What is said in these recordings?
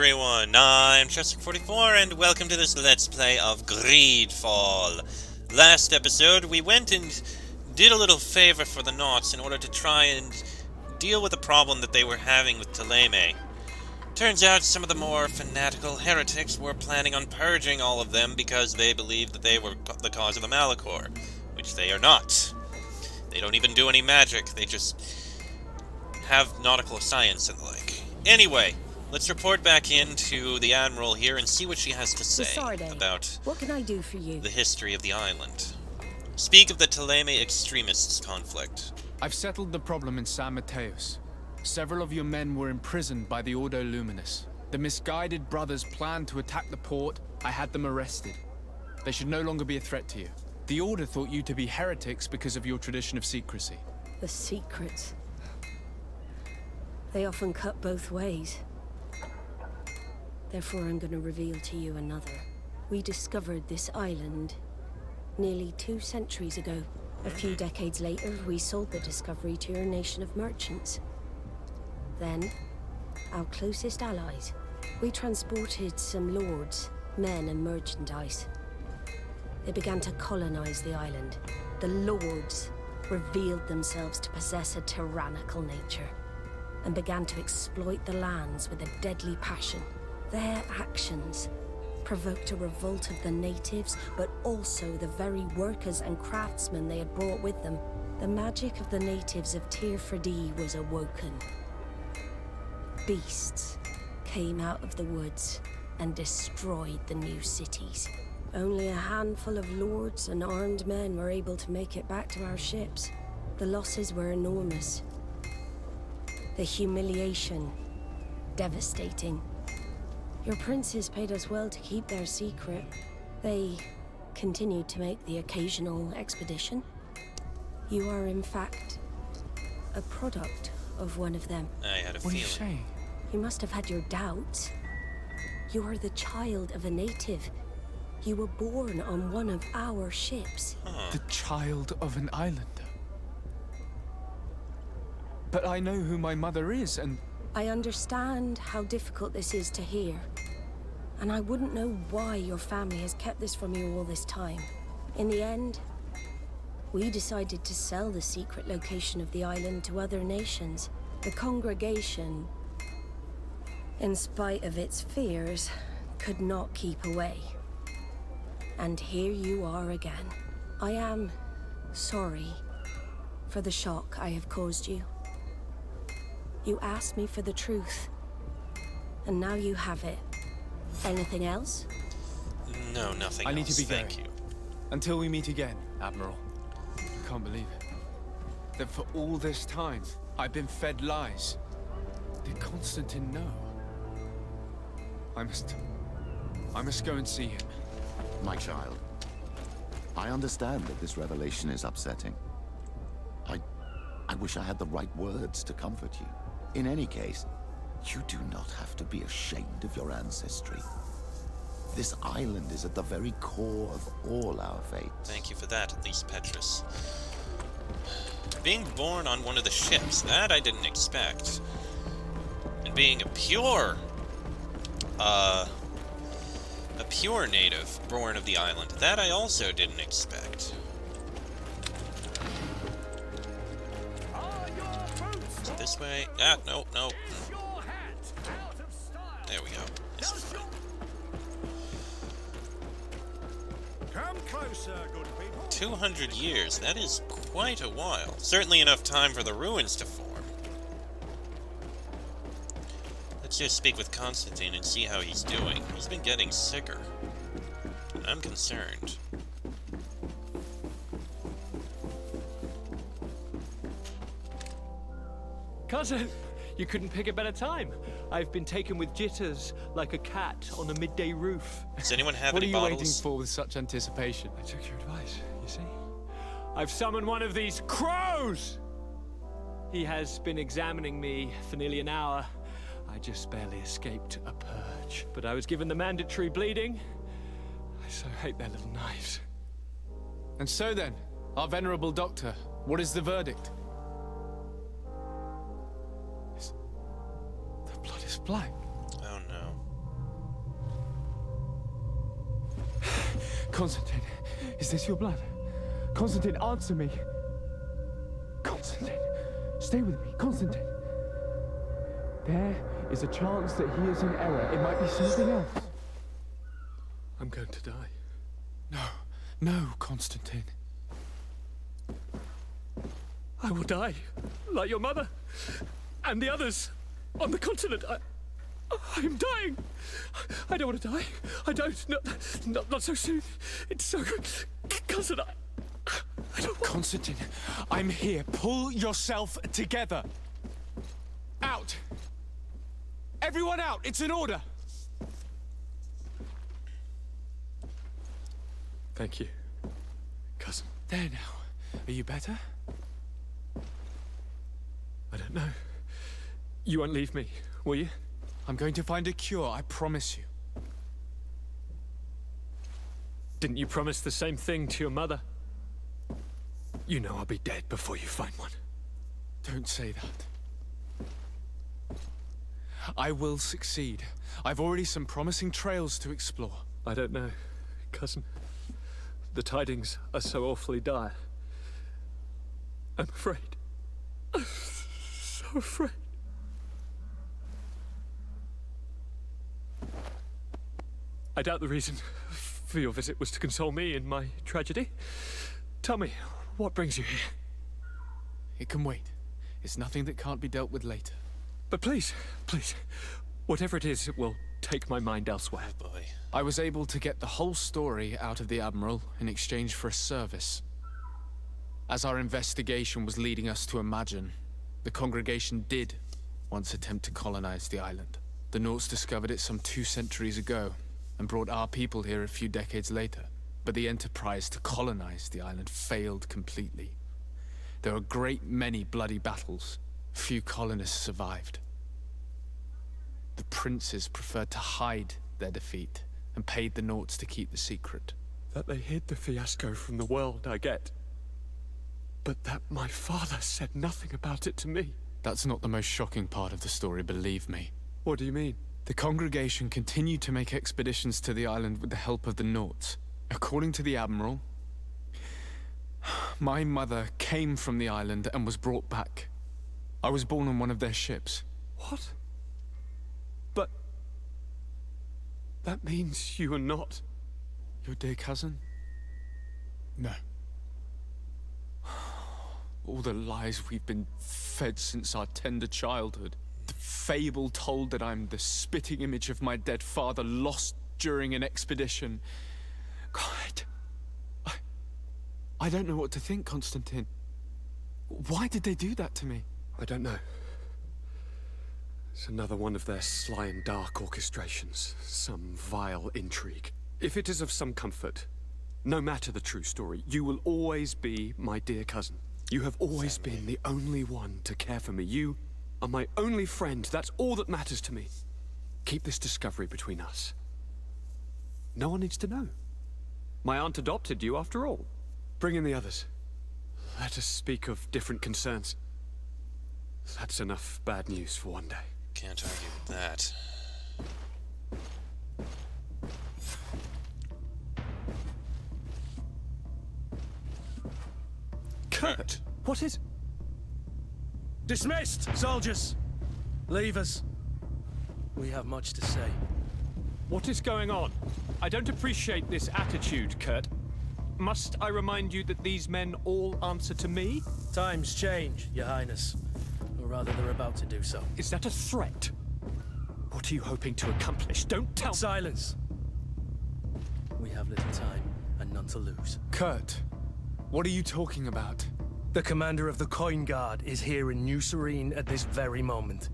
everyone, I'm Chester44 and welcome to this Let's Play of Greedfall. Last episode, we went and did a little favor for the Knots in order to try and deal with a problem that they were having with Thélème. Turns out some of the more fanatical heretics were planning on purging all of them because they believed that they were the cause of the Malachor, which they are not. They don't even do any magic, they just have nautical science and the like. Anyway, let's report back into the Admiral here and see what she has to say about what can I do for you? The history of the island. Speak of the Thélème extremists conflict. I've settled the problem in San Mateos. Several of your men were imprisoned by the Ordo Luminous. The misguided brothers planned to attack the port. I had them arrested. They should no longer be a threat to you. The Order thought you to be heretics because of your tradition of secrecy. The secrets. They often cut both ways. Therefore, I'm going to reveal to you another. We discovered this island nearly 2 centuries ago. A few decades later, we sold the discovery to your nation of merchants. Then, our closest allies. We transported some lords, men, and merchandise. They began to colonize the island. The lords revealed themselves to possess a tyrannical nature and began to exploit the lands with a deadly passion. Their actions provoked a revolt of the natives, but also the very workers and craftsmen they had brought with them. The magic of the natives of Tir Freddy was awoken. Beasts came out of the woods and destroyed the new cities. Only a handful of lords and armed men were able to make it back to our ships. The losses were enormous. The humiliation, devastating. Your princes paid us well to keep their secret. They continued to make the occasional expedition. You are, in fact, a product of one of them. I had a What are you feeling. saying? You must have had your doubts. You are the child of a native. You were born on one of our ships. The child of an islander. But I know who my mother is, and... I understand how difficult this is to hear. And I wouldn't know why your family has kept this from you all this time. In the end, we decided to sell the secret location of the island to other nations. The congregation, in spite of its fears, could not keep away. And here you are again. I am sorry for the shock I have caused you. You asked me for the truth, and now you have it. Anything else? No, nothing I else. need to be Thank going. you. Until we meet again, Admiral. I can't believe it. That for all this time, I've been fed lies. Did Constantin know? I must go and see him. My child, I understand that this revelation is upsetting. I wish I had the right words to comfort you. In any case, you do not have to be ashamed of your ancestry. This island is at the very core of all our fates. Thank you for that, at least, Petrus. Being born on one of the ships, that I didn't expect. And being a pure native born of the island, that I also didn't expect. Is it this way? Ah, no. There we go. This is fine. Come closer, good people. 200 years, that is quite a while. Certainly enough time for the ruins to form. Let's just speak with Constantin and see how he's doing. He's been getting sicker. I'm concerned. Cousin, you couldn't pick a better time. I've been taken with jitters, like a cat on a midday roof. Does anyone have What are any you bottles? waiting for with such anticipation? I took your advice, you see. I've summoned one of these crows! He has been examining me for nearly an hour. I just barely escaped a purge. But I was given the mandatory bleeding. I so hate their little knives. And so then, our venerable doctor, what is the verdict? The blood is black. Oh no. Constantin, is this your blood? Constantin, answer me. Constantin, stay with me. Constantin. There is a chance that he is in error. It might be something else. I'm going to die. No, Constantin. I will die, like your mother, and the others on the continent. I am dying. I don't want to die. I don't. Not so soon. It's so good. Cousin, I don't want... Constantin, I'm here. Pull yourself together. Out. Everyone out. It's an order. Thank you, cousin. There now. Are you better? I don't know. You won't leave me, will you? I'm going to find a cure, I promise you. Didn't you promise the same thing to your mother? You know I'll be dead before you find one. Don't say that. I will succeed. I've already some promising trails to explore. I don't know, cousin. The tidings are so awfully dire. I'm afraid. I'm so afraid. I doubt the reason for your visit was to console me in my tragedy. Tell me, what brings you here? It can wait. It's nothing that can't be dealt with later. But please, whatever it is, it will take my mind elsewhere. Oh boy. I was able to get the whole story out of the Admiral in exchange for a service. As our investigation was leading us to imagine, the congregation did once attempt to colonize the island. The Nauts discovered it some 2 centuries ago, and brought our people here a few decades later. But the enterprise to colonize the island failed completely. There were a great many bloody battles. Few colonists survived. The princes preferred to hide their defeat, and paid the Nauts to keep the secret. That they hid the fiasco from the world, I get. But that my father said nothing about it to me. That's not the most shocking part of the story, believe me. What do you mean? The congregation continued to make expeditions to the island with the help of the Nauts. According to the Admiral, my mother came from the island and was brought back. I was born on one of their ships. What? But... that means you are not... Your dear cousin? No. All the lies we've been fed since our tender childhood. The fable told that I'm the spitting image of my dead father, lost during an expedition. God, I don't know what to think, Constantin. Why did they do that to me? I don't know. It's another one of their sly and dark orchestrations. Some vile intrigue. If it is of some comfort, no matter the true story, you will always be my dear cousin. You have always been the only one to care for me. You are my only friend. That's all that matters to me. Keep this discovery between us. No one needs to know. My aunt adopted you after all. Bring in the others. Let us speak of different concerns. That's enough bad news for one day. Can't argue with that. Kurt! What is... Dismissed, soldiers! Leave us. We have much to say. What is going on? I don't appreciate this attitude, Kurt. Must I remind you that these men all answer to me? Times change, Your Highness. Or rather, they're about to do so. Is that a threat? What are you hoping to accomplish? Don't tell... Silence! We have little time, and none to lose. Kurt, what are you talking about? The commander of the Coin Guard is here in New Serene at this very moment.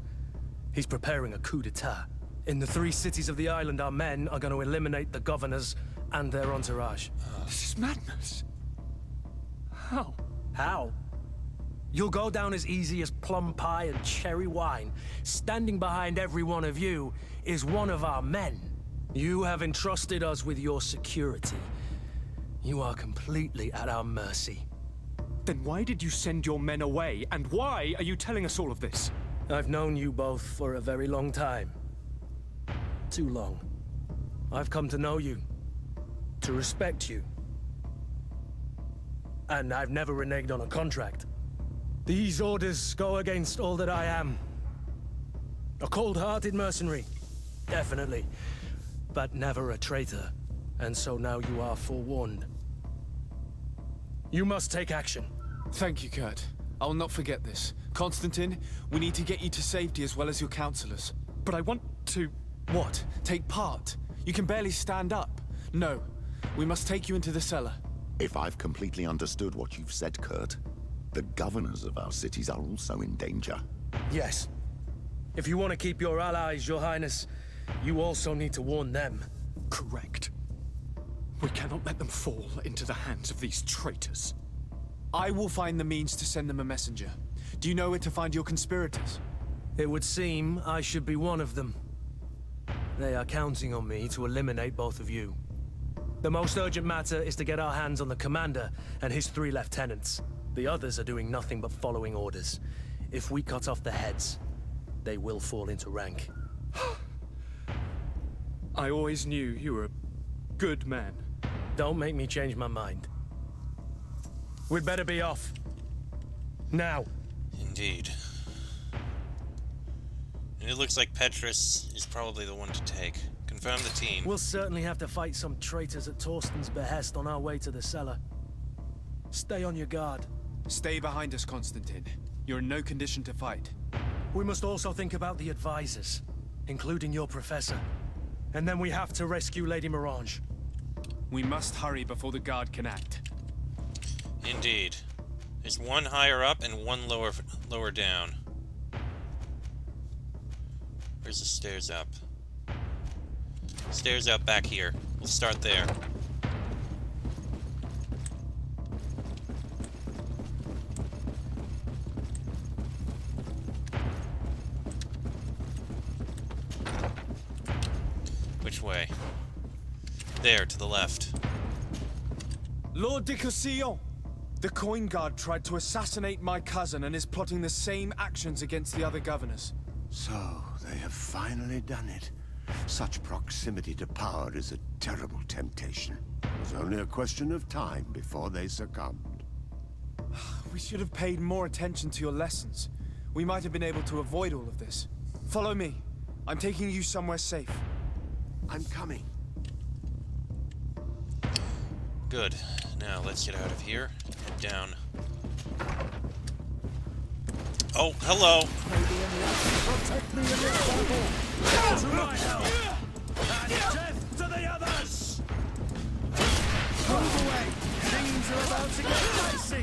He's preparing a coup d'etat. In the 3 cities of the island, our men are going to eliminate the governors and their entourage. This is madness. How? How? You'll go down as easy as plum pie and cherry wine. Standing behind every one of you is one of our men. You have entrusted us with your security. You are completely at our mercy. Then why did you send your men away? And why are you telling us all of this? I've known you both for a very long time. Too long. I've come to know you. to respect you. And I've never reneged on a contract. These orders go against all that I am. A cold-hearted mercenary, definitely, but never a traitor. And so now you are forewarned. You must take action. Thank you, Kurt. I will not forget this. Constantin, we need to get you to safety as well as your counselors. But I want to... What? Take part? You can barely stand up. No. We must take you into the cellar. If I've completely understood what you've said, Kurt, the governors of our cities are also in danger. Yes. If you want to keep your allies, Your Highness, you also need to warn them. Correct. We cannot let them fall into the hands of these traitors. I will find the means to send them a messenger. Do you know where to find your conspirators? It would seem I should be one of them. They are counting on me to eliminate both of you. The most urgent matter is to get our hands on the commander and his 3 lieutenants. The others are doing nothing but following orders. If we cut off their heads, they will fall into rank. I always knew you were a good man. Don't make me change my mind. We'd better be off. Now. Indeed. And it looks like Petrus is probably the one to take. Confirm the team. We'll certainly have to fight some traitors at Torsten's behest on our way to the cellar. Stay on your guard. Stay behind us, Constantin. You're in no condition to fight. We must also think about the advisors, including your professor. And then we have to rescue Lady Mirange. We must hurry before the guard can act. Indeed. There's one higher up and one lower down. Where's the stairs up? Stairs up back here. We'll start there. Which way? There, to the left. Lord de Cossillon! The coin guard tried to assassinate my cousin and is plotting the same actions against the other governors. So, they have finally done it. Such proximity to power is a terrible temptation. It was only a question of time before they succumbed. We should have paid more attention to your lessons. We might have been able to avoid all of this. Follow me. I'm taking you somewhere safe. I'm coming. Good. Now, let's get out of here. Head down. Oh, hello! Protect me in this battle! To my help! And death to the others! Move away! Things are about to get dicey!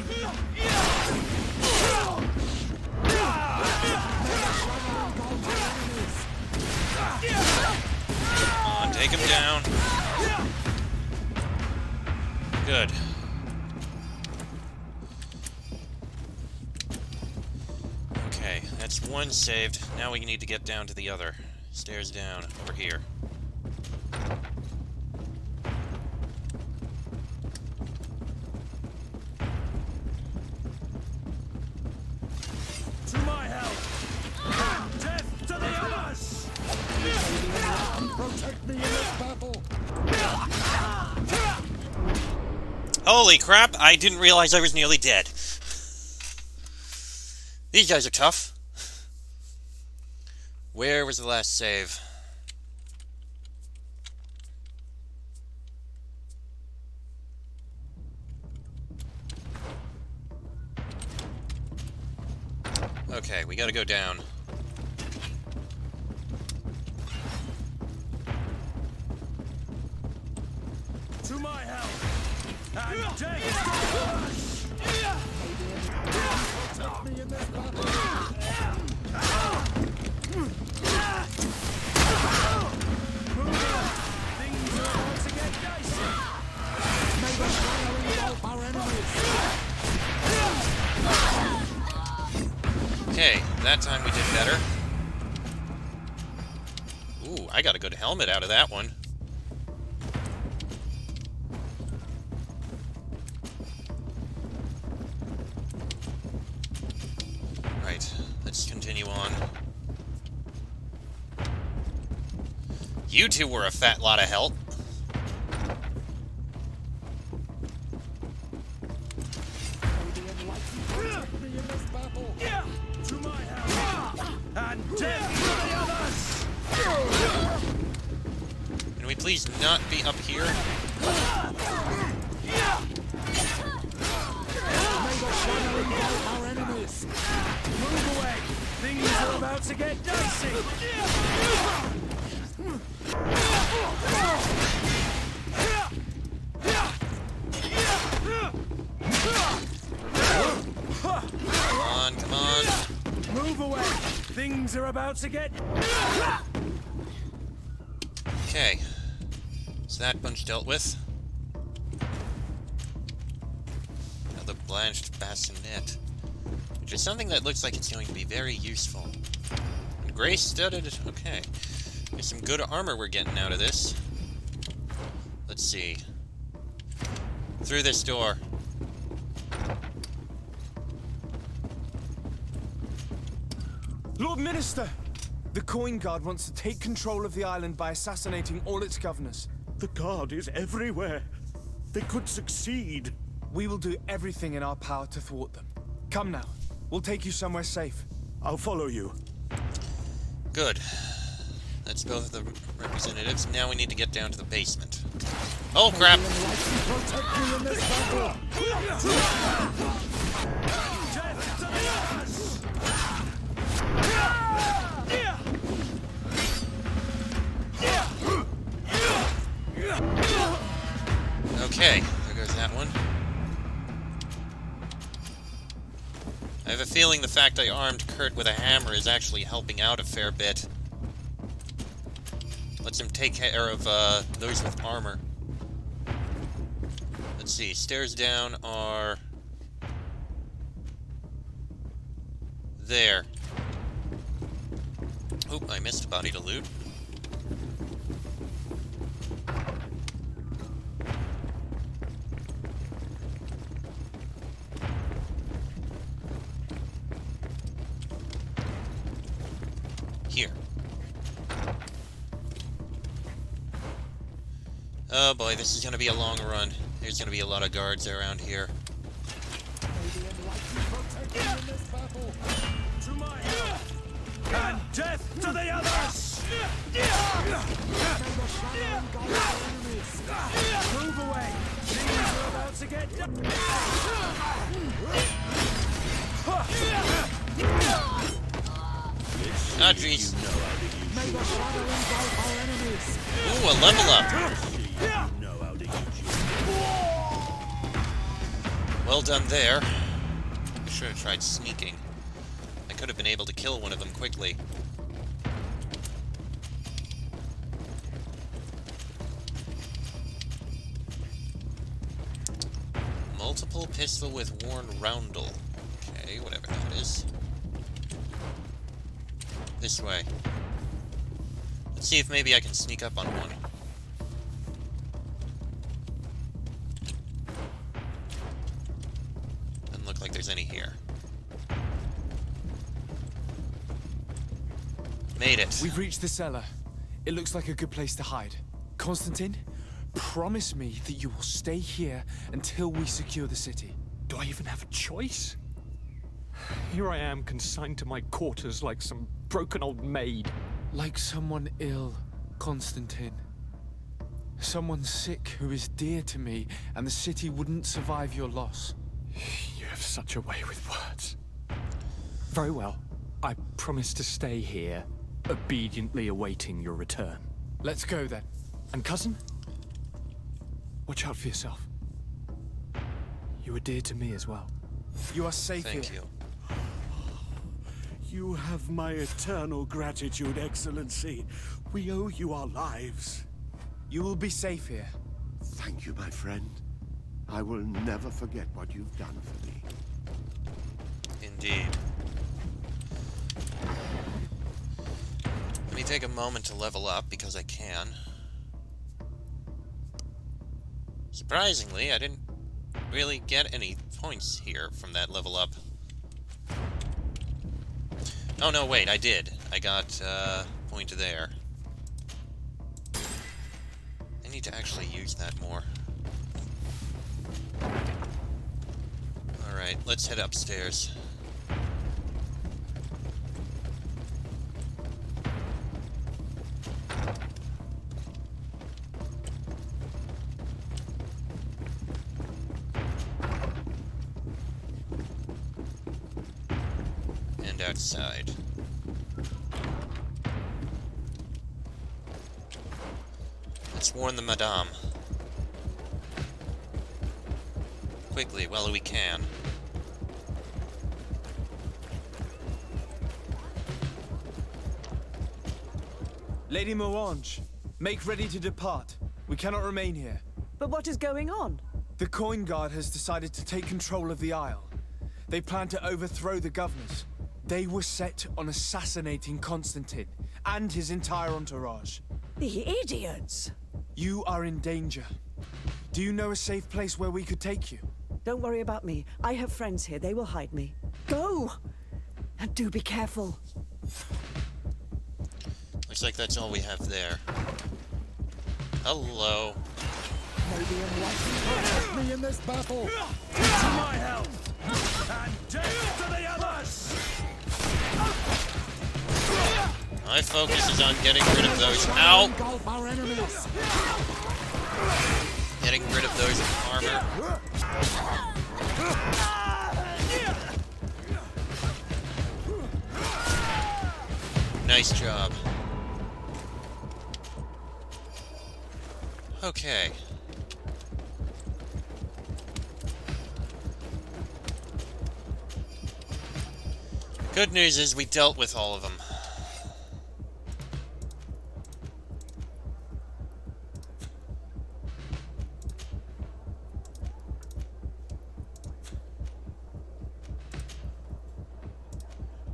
Come on, take him down. Good. Okay, that's one saved. Now we need to get down to the other. Stairs down, over here. To my help! And death to the others! Protect me in this battle! Holy crap, I didn't realize I was nearly dead. These guys are tough. Where was the last save? Okay, we gotta go down. To my help! And death to the others! Protect me in this battle! Things are about to get dicey! May the fire engulf our enemies! Okay, that time we did better. Ooh, I got a good helmet out of that one. Right, let's continue on. You two were a fat lot of help. please not be up here? Our enemies. Move away. Things are about to get dicey. Come on. Move away. Things are about to get. Okay. So that bunch dealt with. Now the blanched bassinet, which is something that looks like it's going to be very useful. And gray-studded. Okay. There's some good armor we're getting out of this. Let's see. Through this door. Lord Minister! The Coin Guard wants to take control of the island by assassinating all its governors. The guard is everywhere. They could succeed. We will do everything in our power to thwart them. Come now. We'll take you somewhere safe. I'll follow you. Good. That's both of the representatives. Now we need to get down to the basement. Oh, crap! Protect me in this battle. Okay, there goes that one. I have a feeling the fact I armed Kurt with a hammer is actually helping out a fair bit. Lets him take care of those with armor. Let's see, stairs down are... there. Oop, I missed a body to loot. Here. Oh boy, this is gonna be a long run. There's gonna be a lot of guards around here. To my help. And death to the others! Move away! Things are about to get done! Ah, jeez. Ooh, a level up. Well done there. I should have tried sneaking. I could have been able to kill one of them quickly. Multiple pistol with worn roundel. Okay, whatever that is. This way. Let's see if maybe I can sneak up on one. Doesn't look like there's any here. Made it. We've reached the cellar. It looks like a good place to hide. Constantin, promise me that you will stay here until we secure the city. Do I even have a choice? Here I am, consigned to my quarters like some broken old maid. Like someone ill, Constantin. Someone sick who is dear to me, and the city wouldn't survive your loss. You have such a way with words. Very well. I promise to stay here, obediently awaiting your return. Let's go then. And cousin? Watch out for yourself. You are dear to me as well. You are safe Thank here. you. You have my eternal gratitude, Excellency. We owe you our lives. You will be safe here. Thank you, my friend. I will never forget what you've done for me. Indeed. Let me take a moment to level up, because I can. Surprisingly, I didn't really get any points here from that level up. Oh no, wait, I did. I got a point there. I need to actually use that more. Alright, let's head upstairs. and outside. Let's warn the Madame. Quickly, while we can. Lady Morange, make ready to depart. We cannot remain here. But what is going on? The Coin Guard has decided to take control of the Isle. They plan to overthrow the governors. They were set on assassinating Constantin and his entire entourage. The idiots! You are in danger. Do you know a safe place where we could take you? Don't worry about me. I have friends here. They will hide me. Go! And do be careful. Looks like that's all we have there. Hello. Maybe I'm right. Protect me in this battle. To my help. And death to the others. My focus is on getting rid of those. Ow! Engulf our enemies. Getting rid of those armor. Nice job. Okay. Good news is we dealt with all of them.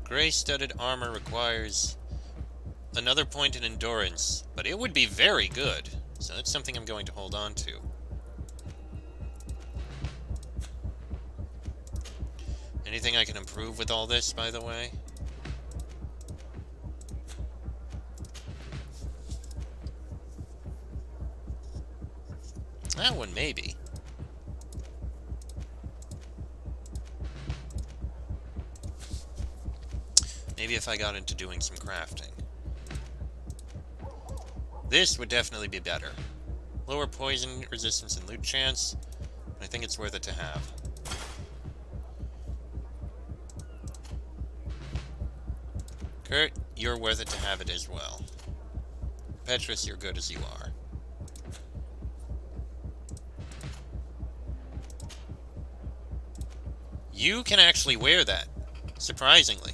Gray-studded armor requires another point in endurance, but it would be very good. So that's something I'm going to hold on to. Anything I can improve with all this, by the way? That one, maybe. Maybe if I got into doing some crafting. This would definitely be better. Lower poison resistance and loot chance. I think it's worth it to have. Kurt, you're worth it to have it as well. Petrus, you're good as you are. You can actually wear that, surprisingly.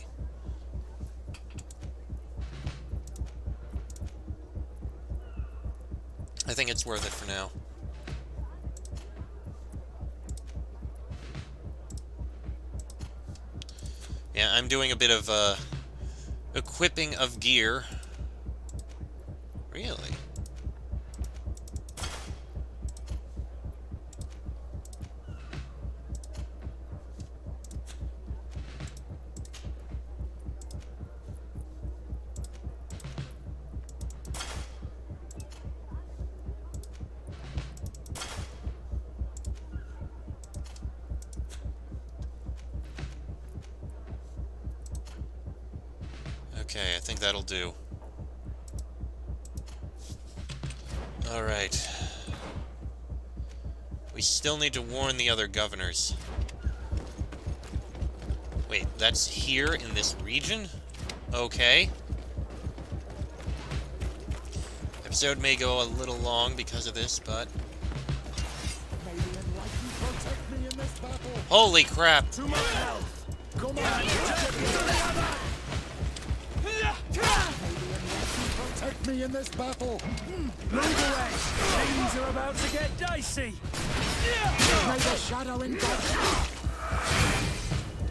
I think it's worth it for now. Yeah, I'm doing a bit of equipping of gear. Really? Okay, I think that'll do. Alright. We still need to warn the other governors. Wait, that's here in this region? Okay. Episode may go a little long because of this, but... Maybe enlighten. Protect me in this battle. Holy crap! To my help. Come on. Death to the others. Protect me in this battle. Move away! Things are about to get dicey! May the shadow engulf.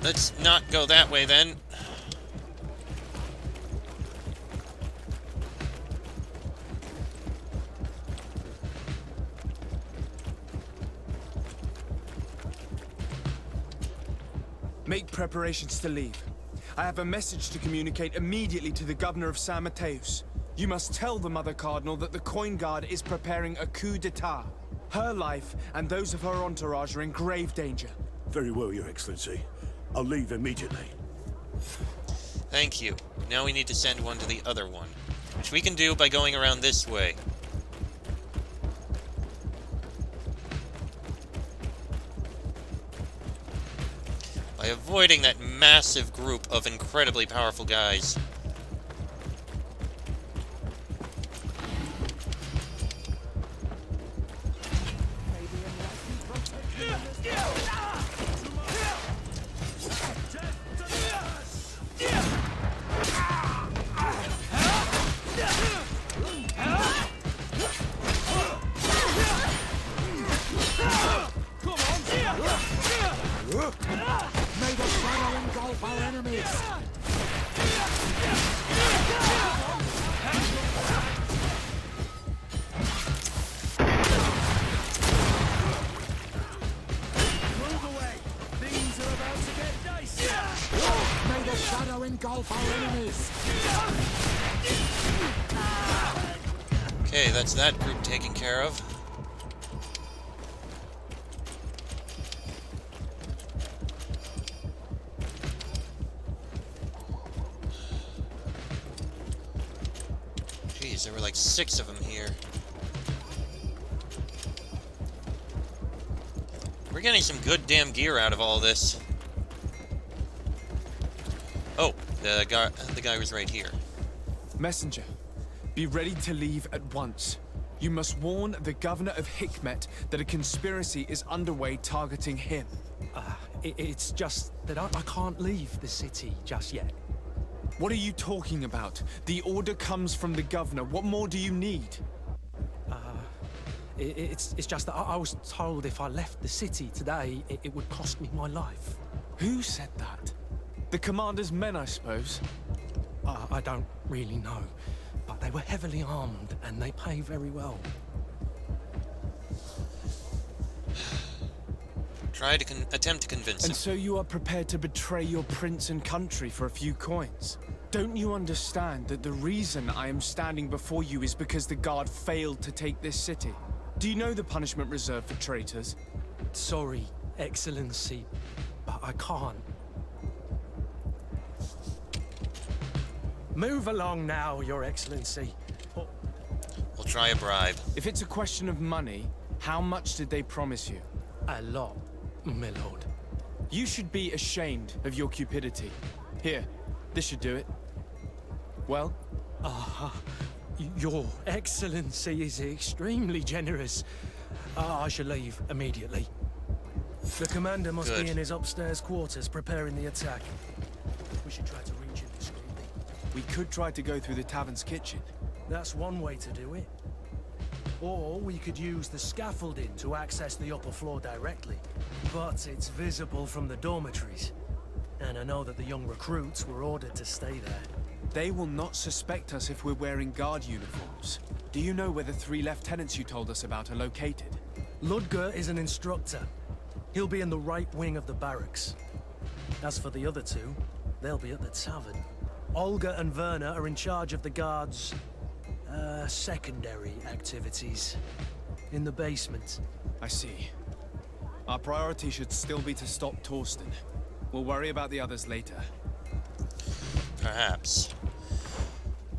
Let's not go that way then. Make preparations to leave. I have a message to communicate immediately to the governor of San Mateus. You must tell the Mother Cardinal that the Coin Guard is preparing a coup d'etat. Her life and those of her entourage are in grave danger. Very well, Your Excellency. I'll leave immediately. Thank you. Now we need to send one to the other one, which we can do by going around this way. by avoiding that massive group of incredibly powerful guys. May the shadow engulf our enemies! Move away! Things are about to get dicey! May the shadow engulf our enemies! Okay, that's that group taken care of. Jeez, there were like 6 of them here. We're getting some good damn gear out of all this. Oh, the guy was right here. Messenger, be ready to leave at once. You must warn the governor of Hikmet that a conspiracy is underway targeting him. It's just that I can't leave the city just yet. What are you talking about? The order comes from the governor. What more do you need? It's just that I was told if I left the city today, it would cost me my life. Who said that? The commander's men, I suppose? I don't really know, but they were heavily armed and they pay very well. Try to attempt to convince him. And so you are prepared to betray your prince and country for a few coins? Don't you understand that the reason I am standing before you is because the guard failed to take this city? Do you know the punishment reserved for traitors? Sorry, Excellency, but I can't. Move along now, Your Excellency. We'll try a bribe. If it's a question of money, how much did they promise you? A lot, my lord. You should be ashamed of your cupidity. Here, this should do it. Well? Your Excellency is extremely generous. I shall leave immediately. The commander must Good. be in his upstairs quarters preparing the attack. We should try to reach him discreetly. We could try to go through the tavern's kitchen. That's one way to do it. Or we could use the scaffolding to access the upper floor directly. But it's visible from the dormitories. And I know that the young recruits were ordered to stay there. They will not suspect us if we're wearing guard uniforms. Do you know where the 3 lieutenants you told us about are located? Ludger is an instructor. He'll be in the right wing of the barracks. As for the other 2, they'll be at the tavern. Olga and Werner are in charge of the guards' secondary activities. In the basement. I see. Our priority should still be to stop Torsten. We'll worry about the others later. Perhaps.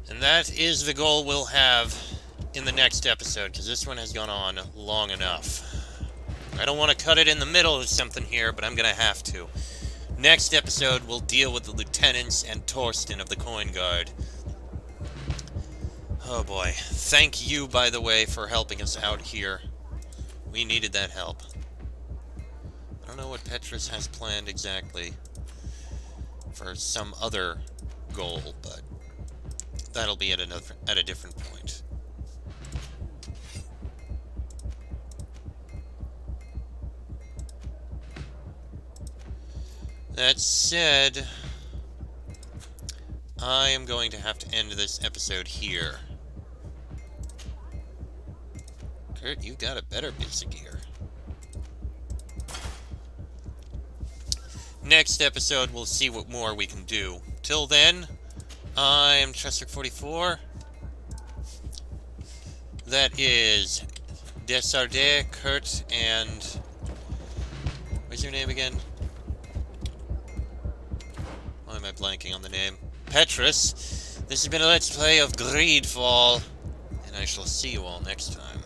And that is the goal we'll have in the next episode, because this one has gone on long enough. I don't want to cut it in the middle of something here, but I'm going to have to. Next episode, we'll deal with the lieutenants and Torsten of the Coin Guard. Oh boy. Thank you, by the way, for helping us out here. We needed that help. I don't know what Petrus has planned exactly for some other goal, but that'll be at a different point. That said, I am going to have to end this episode here. Kurt, you've got a better piece of gear. Next episode, we'll see what more we can do. Till then, I'm Chester44. That is Desardet, Kurt, and... what's your name again? Why am I blanking on the name? Petrus. This has been a Let's Play of Greedfall, and I shall see you all next time.